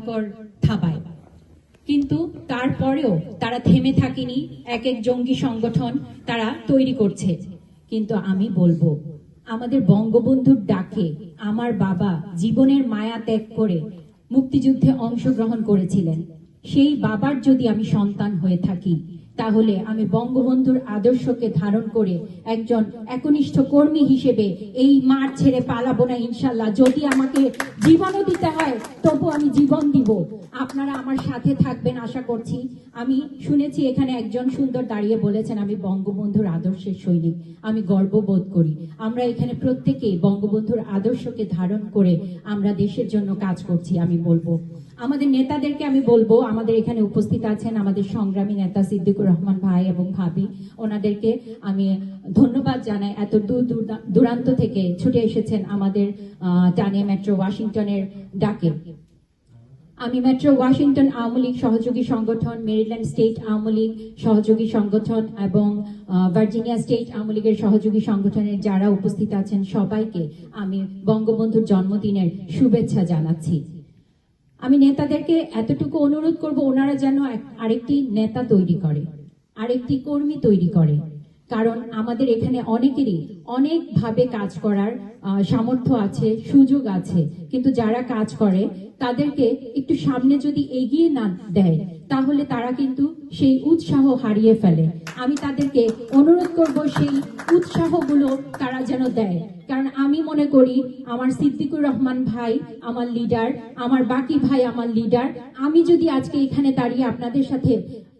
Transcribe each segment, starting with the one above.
ভয়ঙ্কর থাবায়, কিন্তু তারপরেও তারা থেমে থাকেনি। এক এক জঙ্গি সংগঠন তারা তৈরি করছে। কিন্তু আমি বলবো, আমাদের বঙ্গবন্ধুর ডাকে আমার বাবা জীবনের মায়া ত্যাগ করে মুক্তিযুদ্ধে অংশগ্রহণ করেছিলেন। সেই বাবার যদি আমি সন্তান হয়ে থাকি, তাহলে আমি বঙ্গবন্ধুর আদর্শকে ধারণ করে একজন একনিষ্ঠ কর্মী হিসেবে এই মাঠ ছেড়ে পালাবো না ইনশাল্লাহ। যদি আমাকে জীবনও দিতে হয় তবু আমি জীবন দিব। আপনারা আমার সাথে থাকবেন আশা করছি। আমি শুনেছি এখানে একজন সুন্দর দাঁড়িয়ে বলেছেন, আমি বঙ্গবন্ধুর আদর্শের সৈনিক। আমি গর্ববোধ করি। আমরা এখানে প্রত্যেকেই বঙ্গবন্ধুর আদর্শকে ধারণ করে আমরা দেশের জন্য কাজ করছি। আমি বলবো আমাদের নেতাদেরকে, আমি বলবো আমাদের এখানে উপস্থিত আছেন আমাদের সংগ্রামী নেতা সিদ্দিকুর রহমান ভাই এবং ভাবি, ওনাদেরকে আমি ধন্যবাদ জানাই। এত দূর দূরান্ত থেকে ছুটে এসেছেন আমাদের টানিয়া মেট্রো ওয়াশিংটনের ডাকে। আমি মেট্রো ওয়াশিংটন আওয়ামী লীগ সহযোগী সংগঠন, মেরিল্যান্ড স্টেট আওয়ামী লীগ সহযোগী সংগঠন এবং ভার্জিনিয়া স্টেট আওয়ামী লীগের সহযোগী সংগঠনের যারা উপস্থিত আছেন সবাইকে আমি বঙ্গবন্ধুর জন্মদিনের শুভেচ্ছা জানাচ্ছি। আমি নেতাদেরকে এতটুকু অনুরোধ করব, ওনারা যেন আরেকটি নেতা তৈরি করে, আরেকটি কর্মী তৈরি করে। কারণ আমাদের এখানে অনেকেরই অনেকভাবে কাজ করার সামর্থ্য আছে, সুযোগ আছে, কিন্তু যারা কাজ করে তাদেরকে একটু সামনে যদি এগিয়ে না দেয় তাহলে তারা কিন্তু সেই উৎসাহ হারিয়ে ফেলে। আমি তাদেরকে অনুরোধ করব সেই উৎসাহগুলো তারা যেন দেয়। কারণ আমি মনে করি আমার সিদ্দিকুর রহমান ভাই আমার লিডার, আমার বাকি ভাই আমার লিডার। আমি যদি আজকে এখানে দাঁড়িয়ে আপনাদের সাথে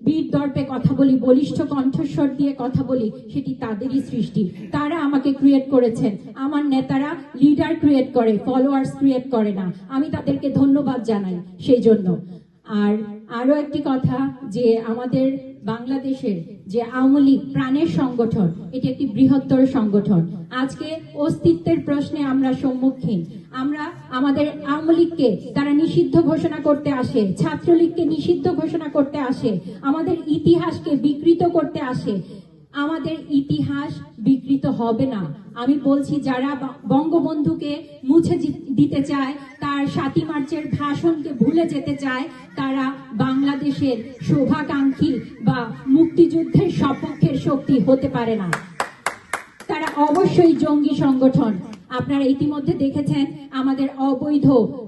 বীর দর্পে কথা বলি, বলিষ্ঠ কণ্ঠস্বর দিয়ে কথা বলি, সেটি তাদেরই সৃষ্টি। তারা আমাকে ক্রিয়েট করেছেন। আমার নেতারা লিডার ক্রিয়েট করে, ফলোয়ার্স ক্রিয়েট করে না। আমি তাদেরকে ধন্যবাদ জানাই সেই জন্য। আর আরো একটি কথা, যে আমাদের বাংলাদেশের যে আওয়ামী লীগ প্রাণের সংগঠন, এটি একটি বৃহত্তর সংগঠন। আজকে অস্তিত্বের প্রশ্নে আমরা সম্মুখীন। আমরা আমাদের আওয়ামী লীগকে তারা নিষিদ্ধ ঘোষণা করতে আসে, ছাত্রলীগকে নিষিদ্ধ ঘোষণা করতে আসে, আমাদের ইতিহাসকে বিকৃত করতে আসে। আমাদের ইতিহাস বিকৃত হবে না। আমি বলছি, যারা বঙ্গবন্ধুকে মুছে দিতে চায়, তার ৭ই মার্চের ভাষণকে ভুলে যেতে চায়, তারা বাংলাদেশের শুভাকাঙ্ক্ষী বা মুক্তিযুদ্ধের সপক্ষের শক্তি হতে পারে না। তারা অবশ্যই জঙ্গি সংগঠন। আপনারা ইতিমধ্যে দেখেছেন আমাদের অবৈধ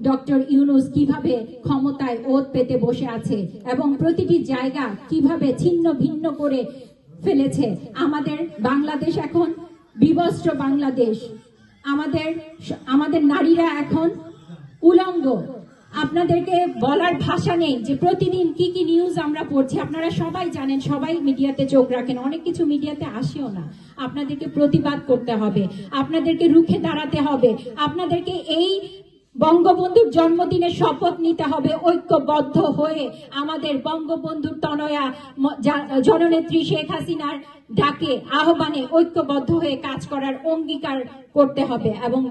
ডক্টর ইউনূস কিভাবে ক্ষমতায় ওত পেতে বসে আছে এবং প্রতিটি জায়গা কিভাবে ছিন্ন ভিন্ন করে ফেলেছে। আমাদের বাংলাদেশ এখন বিবস্ত্র বাংলাদেশ। আমাদের নারীরা এখন উলঙ্গ। আপনাদেরকে বলার ভাষা নেই যে প্রতিদিন কি কি নিউজ আমরা পড়ছি। আপনারা সবাই জানেন, সবাই মিডিয়াতে চোখ রাখেন, অনেক কিছু মিডিয়াতে আসেও না। আপনাদেরকে প্রতিবাদ করতে হবে, আপনাদেরকে রুখে দাঁড়াতে হবে, আপনাদেরকে এই বঙ্গবন্ধুর জন্মদিনে শপথ নিতে হবে ঐক্যবদ্ধ হয়ে। আমাদের বঙ্গবন্ধুর তনয়া জননেত্রী শেখ হাসিনার ডাকে আহ্বানে ঐক্যবদ্ধ হয়ে কাজ করার অঙ্গীকার করতে হবে এবং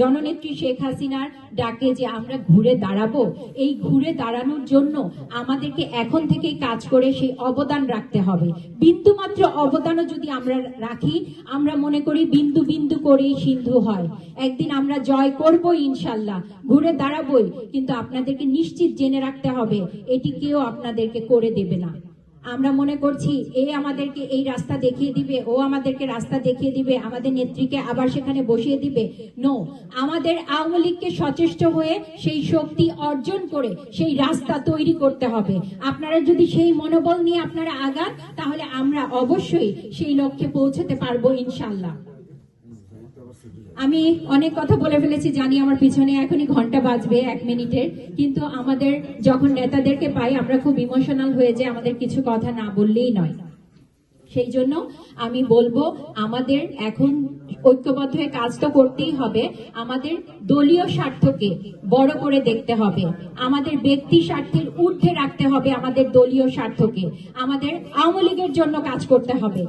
জননেত্রী শেখ হাসিনার ডাকে যে আমরা ঘুরে দাঁড়াবো, এই ঘুরে দাঁড়ানোর জন্য আমাদেরকে এখন থেকেই কাজ করে সেই অবদান রাখতে হবে। বিন্দু মাত্র অবদানও যদি আমরা রাখি, আমরা মনে করি বিন্দু বিন্দু করেই সিন্ধু হয়। একদিন আমরা জয় করব ইনশাল্লাহ, ঘুরে দাঁড়াবই। কিন্তু আপনাদেরকে নিশ্চিত জেনে রাখতে হবে, এটি কেউ আপনাদেরকে করে দেবে না। আমরা মনে করছি এ আমাদেরকে এই রাস্তা দেখিয়ে দিবে, ও আমাদেরকে রাস্তা দেখিয়ে দিবে, আমাদের নেত্রীকে আবার সেখানে বসিয়ে দিবে। নো, আমাদের আওয়ামী লীগকে সচেষ্ট হয়ে সেই শক্তি অর্জন করে সেই রাস্তা তৈরি করতে হবে। আপনারা যদি সেই মনোবল নিয়ে আপনারা আগান, তাহলে আমরা অবশ্যই সেই লক্ষ্যে পৌঁছতে পারবো ইনশাল্লাহ। আমি অনেক কথা বলে ফেলেছি, জানি আমার পিছনে এখনই ঘন্টা বাজবে 1 মিনিটের, কিন্তু আমাদের যখন নেতাদেরকে পাই আমরা খুব ইমোশনাল হয়ে যাই, আমাদের কিছু কথা না বললেই নয়। সেই জন্য আমি বলবো, আমাদের এখন ঐক্যবদ্ধ হয়ে কাজ তো করতেই হবে। আমাদের দলীয় স্বার্থকে বড় করে দেখতে হবে, আমাদের ব্যক্তি স্বার্থের ঊর্ধ্বে রাখতে হবে আমাদের দলীয় স্বার্থকে। আমাদের আওয়ামী লীগের জন্য কাজ করতে হবে।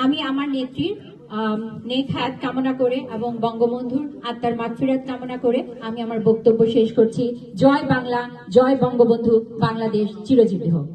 আমি আমার নেত্রীর নেক হায়াত কামনা করে এবং বঙ্গবন্ধুর আত্মার মাগফিরাত কামনা করে আমি আমার বক্তব্য শেষ করছি। জয় বাংলা, জয় বঙ্গবন্ধু, বাংলাদেশ চিরজীবী হোক।